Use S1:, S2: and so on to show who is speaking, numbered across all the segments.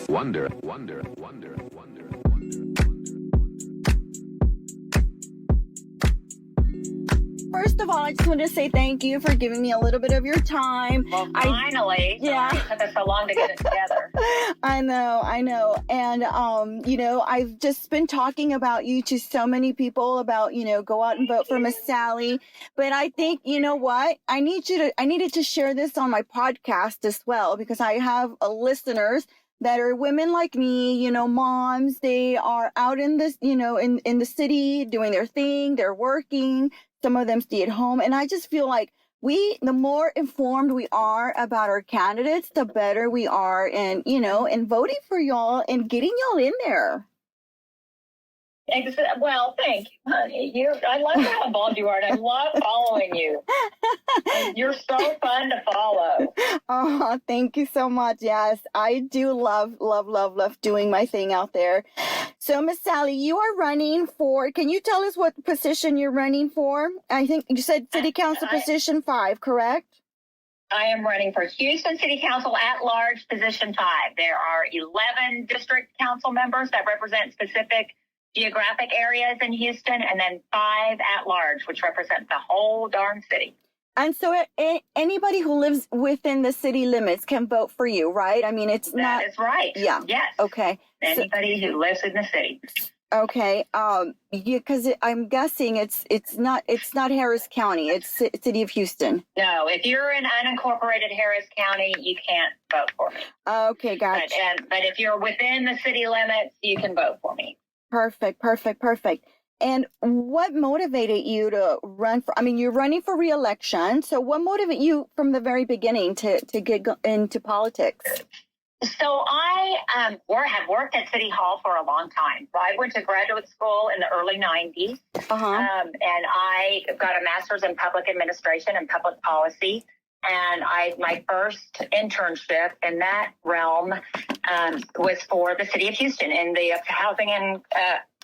S1: Wonder, wonder, wonder, wonder.
S2: First of all, I just want to say thank you for giving me a little bit of your time.
S3: Well, finally.
S2: Yeah.
S3: It took us so long to get it together.
S2: I know. And, I've just been talking about you to so many people about, go out and vote for Miss Sallie. But I think, you know what? I needed to share this on my podcast as well, because I have listeners that are women like me, moms. They are out in this, in the city doing their thing. They're working. Some of them stay at home. And I just feel like the more informed we are about our candidates, the better we are in, in voting for y'all and getting y'all in there.
S3: Well, thank you, honey. I love how involved you are, and I love following you. You're so fun to follow.
S2: Oh, thank you so much. Yes, I do love doing my thing out there. So, Miss Sallie, you are running for, can you tell us what position you're running for? I think you said City Council position 5, correct?
S3: I am running for Houston City Council at-large position 5. There are 11 district council members that represent specific geographic areas in Houston, and then 5 at-large, which represent the whole darn city.
S2: And so anybody who lives within the city limits can vote for you, right? I mean, it's not...
S3: That is right.
S2: Yeah.
S3: Yes.
S2: Okay.
S3: Anybody who lives in the city.
S2: Okay. Because I'm guessing it's not Harris County. It's City of Houston.
S3: No, if you're in unincorporated Harris County, you can't vote for me.
S2: Okay, gotcha.
S3: But if you're within the city limits, you can vote for me.
S2: Perfect. And what motivated you to run for, you're running for re-election. So what motivated you from the very beginning to get into politics?
S3: So I have worked at City Hall for a long time. So I went to graduate school in the early 90s. And I got a master's in public administration and public policy. And my first internship in that realm was for the city of Houston in the Housing and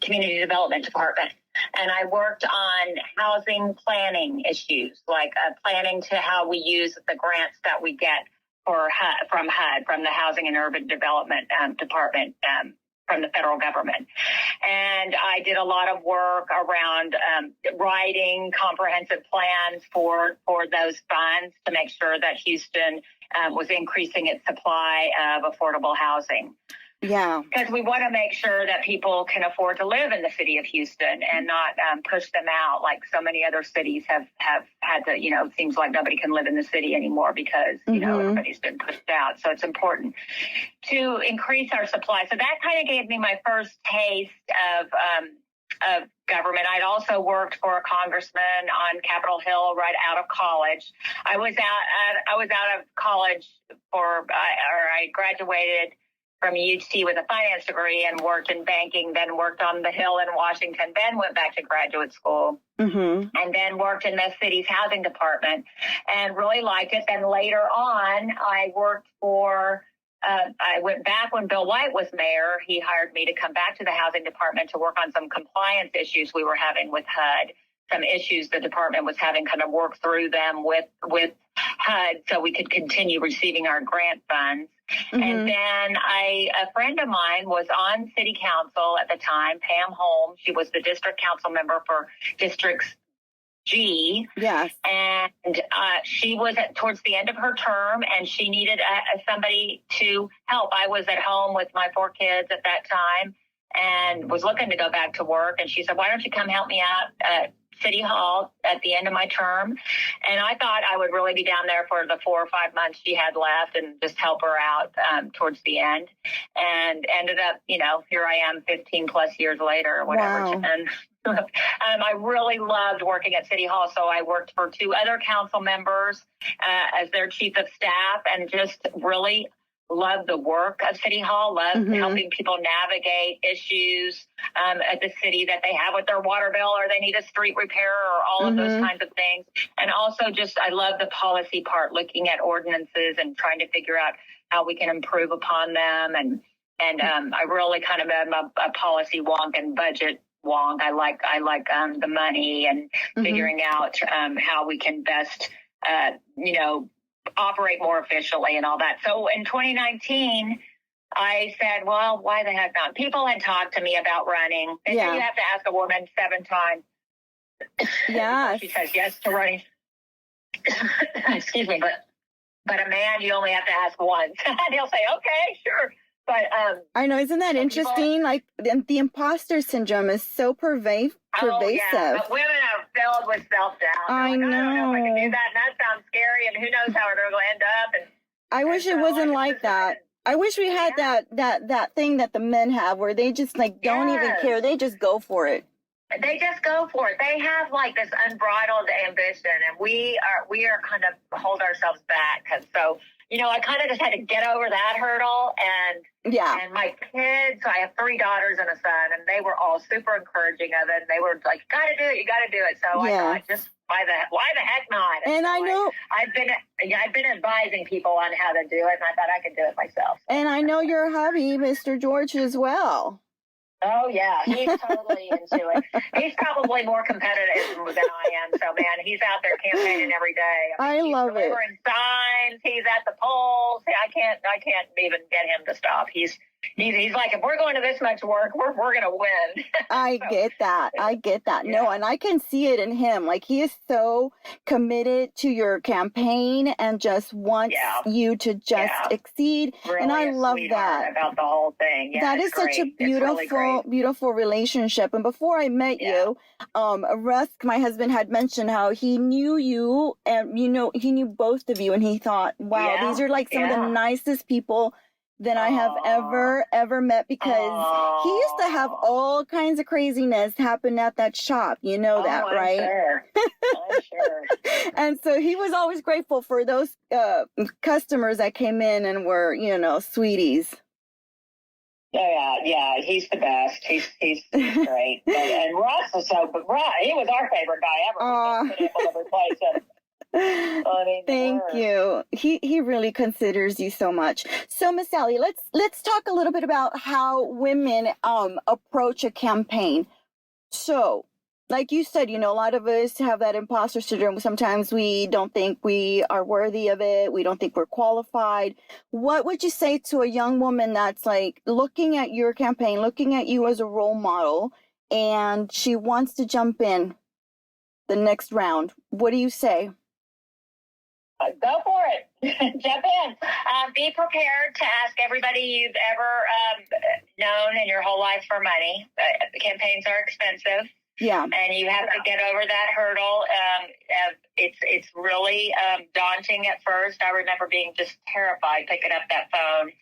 S3: Community Development Department. And I worked on housing planning issues, like planning to how we use the grants that we get from HUD, from the Housing and Urban Development Department, from the federal government. And I did a lot of work around writing comprehensive plans for those funds to make sure that Houston was increasing its supply of affordable housing.
S2: Yeah.
S3: Because we want to make sure that people can afford to live in the city of Houston and not push them out like so many other cities have had to, it seems like nobody can live in the city anymore because, everybody's been pushed out. So it's important to increase our supply. So that kind of gave me my first taste of government. I'd also worked for a congressman on Capitol Hill right out of college. I was out of college I graduated from UT with a finance degree and worked in banking, then worked on the Hill in Washington, then went back to graduate school, and then worked in the city's housing department and really liked it. Then later on, I worked I went back when Bill White was mayor. He hired me to come back to the housing department to work on some compliance issues we were having with HUD, some issues the department was having, kind of work through them with HUD so we could continue receiving our grant funds. And then a friend of mine was on city council at the time, Pam Holmes. She was the district council member for Districts G.
S2: Yes.
S3: And she was towards the end of her term, and she needed somebody to help. I was at home with my 4 kids at that time and was looking to go back to work. And she said, why don't you come help me out at City Hall at the end of my term? And I thought I would really be down there for the 4 or 5 months she had left and just help her out towards the end. And ended up, here I am 15 plus years later or whatever.
S2: Wow.
S3: And I really loved working at City Hall. So I worked for 2 other council members as their chief of staff and just really love the work of City Hall, love helping people navigate issues at the city that they have with their water bill, or they need a street repair, or all of those kinds of things. And also I love the policy part, looking at ordinances and trying to figure out how we can improve upon them. And I really kind of am a policy wonk and budget wonk. I like the money and figuring out how we can best, operate more efficiently and all that. So in 2019, I said, well, why the heck not? People had talked to me about running. They said you have to ask a woman 7 times.
S2: Yeah.
S3: She says yes to running. Excuse me, but a man, you only have to ask once. And he'll say, okay, sure. But
S2: I know, isn't that interesting? Like the imposter syndrome is so pervasive.
S3: Oh, yeah. But women are filled with self-doubt.
S2: I know.
S3: I don't know if I can do that. And that sounds scary. And who knows how they're going to end up. And
S2: I wish it wasn't like that. I wish we had that thing that the men have where they just like don't even care. They just go for it.
S3: They just go for it. They have like this unbridled ambition, and we are kind of hold ourselves back. And so, I kind of just had to get over that hurdle. And my kids, so I have 3 daughters and a son, and they were all super encouraging of it. And they were like, "You got to do it." So I thought, just why the heck not?
S2: And
S3: so
S2: I know
S3: I've been advising people on how to do it, and I thought I could do it myself.
S2: And I know your hubby, Mr. George, as well.
S3: Oh, yeah, he's totally into it. He's probably more competitive than I am. So, man, he's out there campaigning every day.
S2: I love it.
S3: He's delivering signs. He's at the polls. I can't even get him to stop. He's like, if we're going to this much work, we're going to win.
S2: I get that. Yeah. No, and I can see it in him. Like, he is so committed to your campaign and just wants you to just exceed.
S3: Really,
S2: and I love that
S3: about the whole thing. Yeah,
S2: that is such a beautiful relationship. And before I met you, Rusk, my husband, had mentioned how he knew you, and he knew both of you, and he thought, wow, these are like some of the nicest people that I have ever met, because he used to have all kinds of craziness happen at that shop. You know that, right?
S3: Sure. I'm sure.
S2: And so he was always grateful for those customers that came in and were, sweeties.
S3: Yeah, he's the best. He's great. And Ross was he was our favorite guy ever. We couldn't able to replace him.
S2: Thank you. He really considers you so much. So, Miss Sallie, let's talk a little bit about how women approach a campaign. So, like you said, a lot of us have that imposter syndrome. Sometimes we don't think we are worthy of it. We don't think we're qualified. What would you say to a young woman that's like looking at your campaign, looking at you as a role model, and she wants to jump in the next round? What do you say?
S3: Go for it. Jump in. Be prepared to ask everybody you've ever known in your whole life for money. Campaigns are expensive.
S2: Yeah.
S3: And you have to get over that hurdle. It's really daunting at first. I remember being just terrified picking up that phone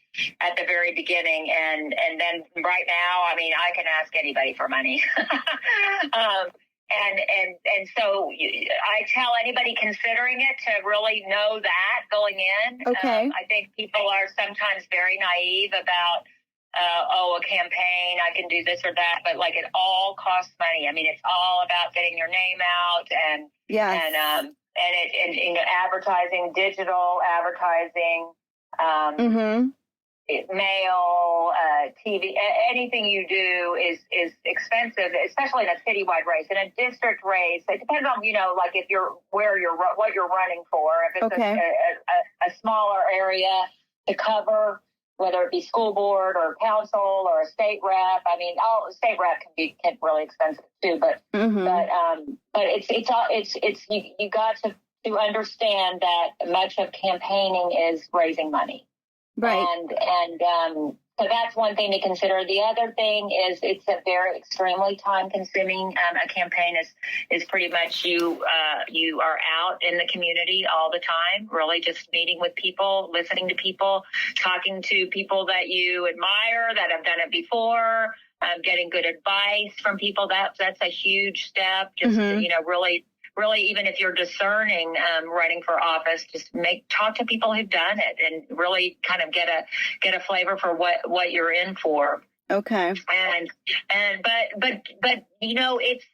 S3: at the very beginning. And then right now, I can ask anybody for money. And so I tell anybody considering it to really know that going in.
S2: Okay.
S3: I think people are sometimes very naive about, a campaign, I can do this or that, but like it all costs money. It's all about getting your name out and advertising, digital advertising, mail, TV, anything you do is expensive, especially in a citywide race. In a district race, it depends on, like if what you're running for. If it's a smaller area to cover, whether it be school board or council or a state rep. State rep can be really expensive too, but it's you got to understand that much of campaigning is raising money.
S2: Right.
S3: And so that's one thing to consider. The other thing is it's a very extremely time consuming. A campaign is pretty much you are out in the community all the time, really just meeting with people, listening to people, talking to people that you admire that have done it before, getting good advice from people. That's a huge step. Just really, even if you're discerning running for office, just talk to people who've done it and really kind of get a flavor for what you're in for.
S2: Okay.
S3: But it's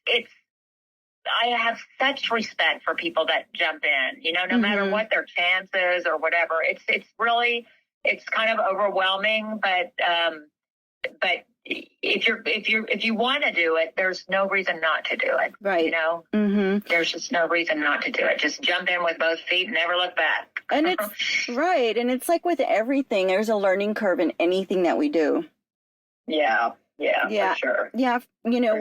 S3: I have such respect for people that jump in. No matter what their chances or whatever. It's kind of overwhelming, but but if you want to do it, there's no reason not to do it.
S2: Right.
S3: You know, there's just no reason not to do it. Just jump in with both feet and never look back.
S2: And it's right. And it's like with everything, there's a learning curve in anything that we do.
S3: Yeah, for sure.
S2: Yeah. You know,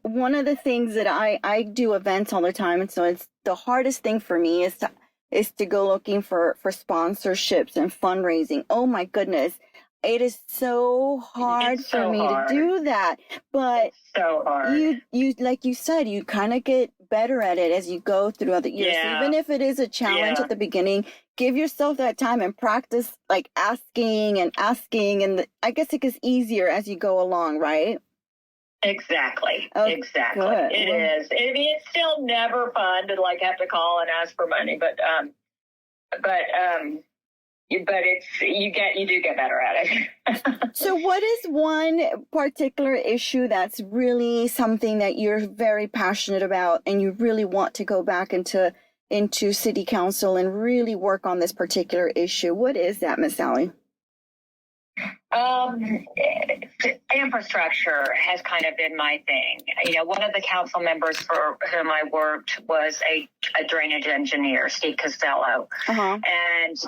S2: one of the things that I do events all the time. And so it's the hardest thing for me is to go looking for sponsorships and fundraising. Oh my goodness. It is so hard for me to do that, but
S3: it's so hard.
S2: You like you said, you kind of get better at it as you go throughout the years.
S3: Yeah.
S2: Even if it is a challenge at the beginning, give yourself that time and practice like asking, and I guess it gets easier as you go along, right?
S3: Exactly.
S2: Oh,
S3: exactly.
S2: good.
S3: It is. I mean, it's still never fun to like have to call and ask for money, but it's you do get better at it.
S2: So what is one particular issue that's really something that you're very passionate about and you really want to go back into city council and really work on this particular issue? What is that, Miss Sallie?
S3: Infrastructure has kind of been my thing. You know, one of the council members for whom I worked was a drainage engineer, Steve Costello. And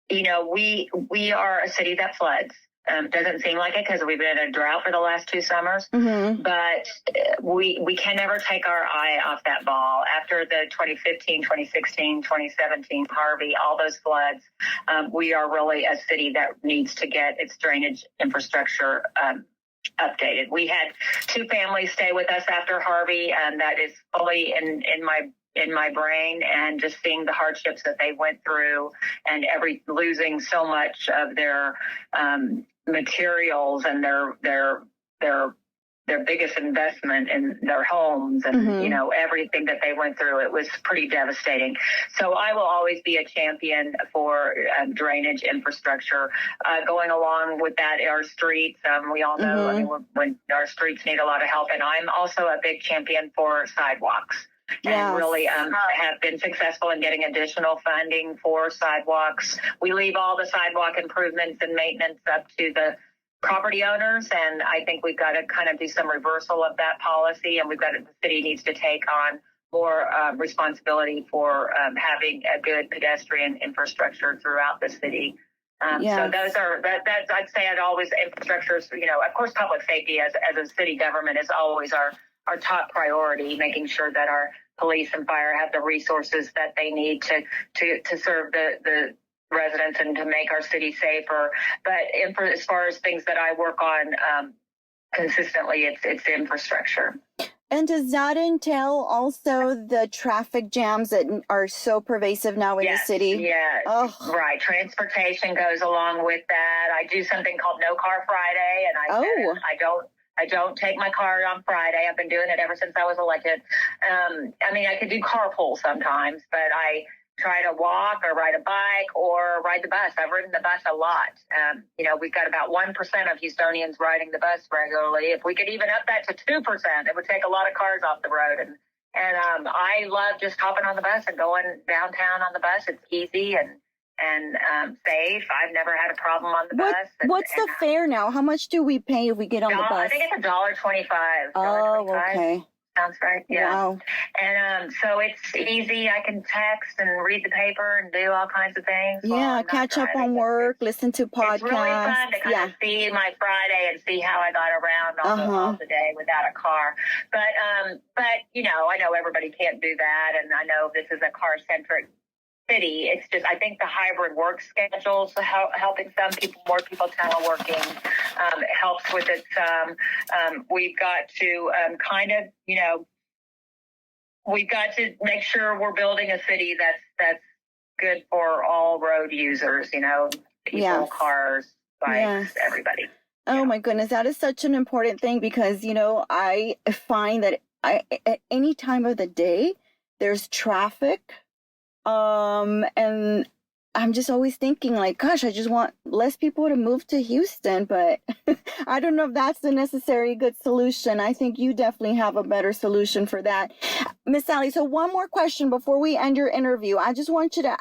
S3: you know, we are a city that floods. Doesn't seem like it because we've been in a drought for the last 2 summers, but we can never take our eye off that ball. After the 2015, 2016, 2017 Harvey, all those floods, we are really a city that needs to get its drainage infrastructure updated. We had 2 families stay with us after Harvey, and that is fully in my brain, and just seeing the hardships that they went through and losing so much of their materials and their biggest investment in their homes and you know, everything that they went through. It was pretty devastating. So I will always be a champion for drainage infrastructure. Going along with that, our streets, we all know, I mean, when our streets need a lot of help. And I'm also a big champion for sidewalks. And really have been successful in getting additional funding for sidewalks. We leave all the sidewalk improvements and maintenance up to the property owners, and I think we've got to kind of do some reversal of that policy, and the city needs to take on more responsibility for having a good pedestrian infrastructure throughout the city. So that's I'd say infrastructure is, you know, of course, public safety as a city government is always our top priority, making sure that our police and fire have the resources that they need to serve the residents and to make our city safer. But as far as things that I work on consistently, it's infrastructure.
S2: And does that entail also the traffic jams that are so pervasive now in the city?
S3: Yes, right. Transportation goes along with that. I do something called No Car Friday, and I don't take my car on Friday. I've been doing it ever since I was elected. I mean, I could do carpool sometimes, but I try to walk or ride a bike or ride the bus. I've ridden the bus a lot. You know, we've got about 1% of Houstonians riding the bus regularly. If we could even up that to 2%, it would take a lot of cars off the road. And I love just hopping on the bus and going downtown on the bus. It's easy and safe. I've never had a problem on the bus.
S2: What's the fare now? How much do we pay if we get on the bus?
S3: I think it's $1.25.
S2: Oh, okay.
S3: Sounds right. Yeah.
S2: Wow.
S3: And so it's easy. I can text and read the paper and do all kinds of things.
S2: Yeah, catch up on work, listen to podcasts.
S3: It's really fun to kind of see my Friday and see how I got around all the day without a car. But you know, I know everybody can't do that, and I know this is a car-centric city. It's just, I think the hybrid work schedules helping some people, more people teleworking helps with it some. We've got to kind of, you know, we've got to make sure we're building a city that's good for all road users, you know, people, cars, bikes, everybody.
S2: Oh my goodness, that is such an important thing because, you know, I find that at any time of the day, there's traffic. And I'm just always thinking like, gosh, I just want less people to move to Houston, but I don't know if that's the necessary good solution. I think you definitely have a better solution for that. Miss Sallie, so one more question before we end your interview. I just want you to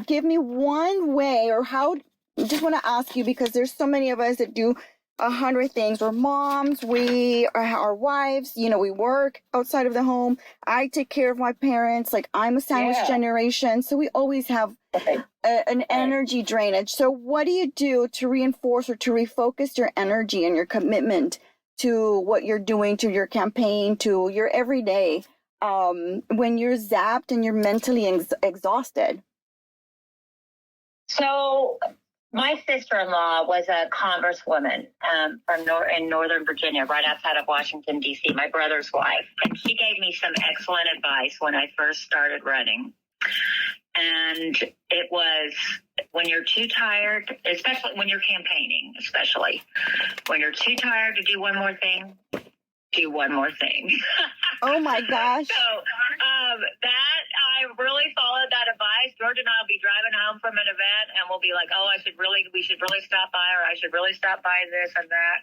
S2: give me one way or how, just want to ask you because there's so many of us that do 100 things. We're moms, we are our wives, you know, we work outside of the home. I take care of my parents. Like, I'm a sandwich generation, so we always have an energy drainage. So what do you do to reinforce or to refocus your energy and your commitment to what you're doing, to your campaign, to your everyday, when you're zapped and you're mentally exhausted?
S3: So my sister-in-law was a congresswoman in Northern Virginia, right outside of Washington, D.C., my brother's wife. And she gave me some excellent advice when I first started running. And it was, when you're too tired, especially when you're campaigning, especially when you're too tired to do one more thing, do one more thing.
S2: Oh my gosh.
S3: So that I really followed that advice. George and I will be driving home from an event and we'll be like, oh, we should really stop by, or I should really stop by this and that.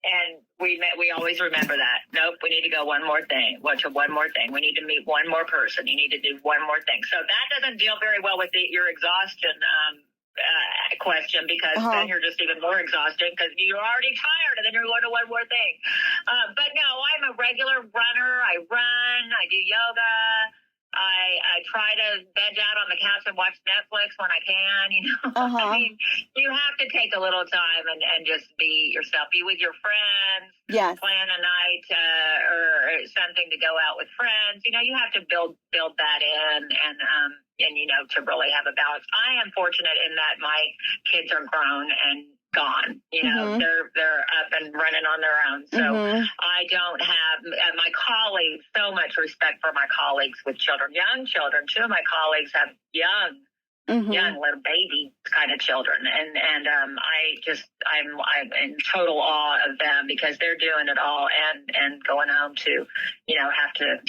S3: And we always remember that. Nope, we need to go one more thing. One more thing. We need to meet one more person. You need to do one more thing. So that doesn't deal very well with your exhaustion question, because then you're just even more exhausted because you're already tired and then you're going to one more thing. But no, I'm a regular runner. I run. I do yoga. I try to veg out on the couch and watch Netflix when I can, you know. I mean, you have to take a little time and just be yourself, be with your friends, plan a night or something to go out with friends. You know, you have to build that in and you know, to really have a balance. I am fortunate in that my kids are grown and gone, you know, they're up and running on their own. So I don't have my colleagues, so much respect for my colleagues with children, young children. Two of my colleagues have young little baby kind of children. And I'm in total awe of them because they're doing it all and going home to, you know, have to,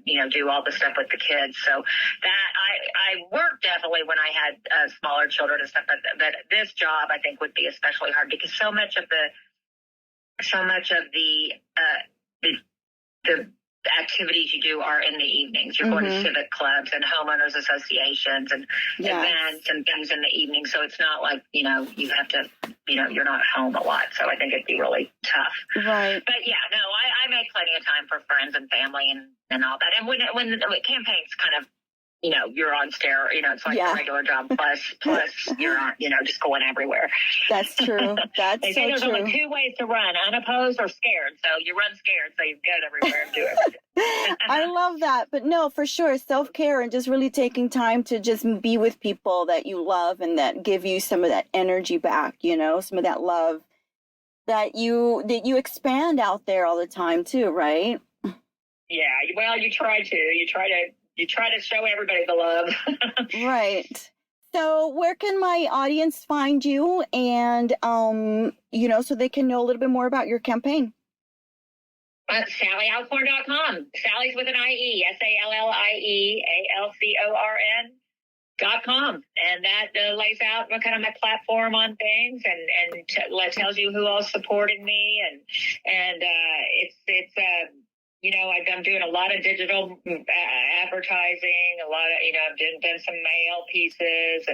S3: you know, do all the stuff with the kids. So that I worked definitely when I had smaller children and stuff like that. But this job I think would be especially hard because so much of the activities you do are in the evenings. You're going to civic clubs and homeowners associations and events and things in the evening. So it's not like, you know, you have to, you know, you're not home a lot. So I think it'd be really tough.
S2: Right.
S3: But yeah, no, I make plenty of time for friends and family and all that. And when the campaign's kind of, you know, you're on steroids, you know, it's like a regular job plus you're on, you know, just going everywhere.
S2: That's true. That's
S3: they
S2: so
S3: say there's
S2: true.
S3: only two ways to run, unopposed or scared. So you run scared, so you go everywhere and do it.
S2: I love that. But no, for sure, self-care and just really taking time to just be with people that you love and that give you some of that energy back, you know, some of that love that you expand out there all the time too, right?
S3: Yeah, well, you try to show everybody the love.
S2: Right. So where can my audience find you and, you know, so they can know a little bit more about your campaign?
S3: SallieAlcorn.com. Sally's with an I-E, SallieAlcorn.com. And that lays out kind of my platform on things and tells you who all's supporting me. And it's you know, I'm doing a lot of digital advertising, a lot of, you know, I've done some mail pieces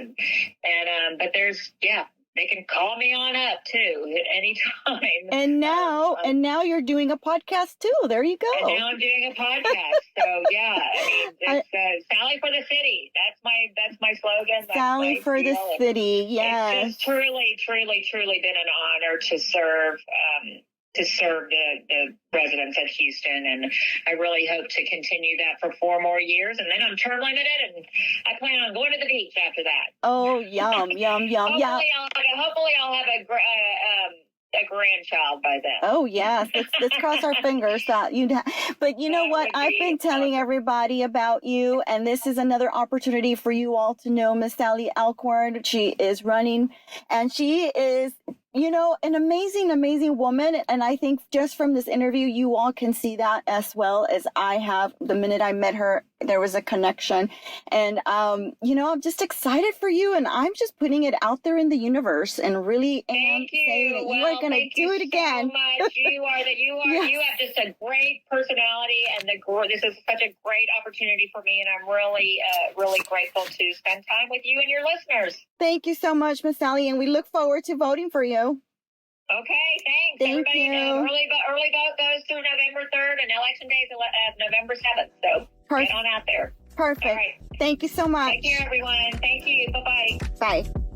S3: but there's, they can call me on up too at any time.
S2: And now you're doing a podcast too. There you go.
S3: And now I'm doing a podcast. So I mean, it's Sallie for the city. That's my slogan. That's
S2: Sallie for the city. Yes.
S3: It's just truly, truly, truly been an honor to serve the residents of Houston, and I really hope to continue that for 4 more years, and then I'm term limited, and I plan on going to the beach after that.
S2: Oh, yum, yum, yum, yum.
S3: Hopefully I'll have a grandchild by then.
S2: Oh, yes. Let's cross our fingers that but you know what? I've been telling everybody about you, and this is another opportunity for you all to know Miss Sallie Alcorn. She is running, and she is, you know, an amazing, amazing woman. And I think just from this interview, you all can see that as well as I have the minute I met her there was a connection. And, you know, I'm just excited for you, and I'm just putting it out there in the universe and really
S3: Thank you.
S2: saying that you are going to do it again.
S3: So much. You
S2: Yes.
S3: you have just a great personality, and this is such a great opportunity for me, and I'm really, really grateful to spend time with you and your listeners.
S2: Thank you so much, Miss Sallie, and we look forward to voting for you.
S3: Okay, thanks.
S2: Thank
S3: Everybody
S2: you.
S3: Early vote goes through November 3rd, and election day is November 7th. So
S2: Perfect.
S3: get on out there.
S2: Perfect.
S3: All right.
S2: Thank you so much.
S3: Take care, everyone. Thank you. Bye-bye.
S2: Bye.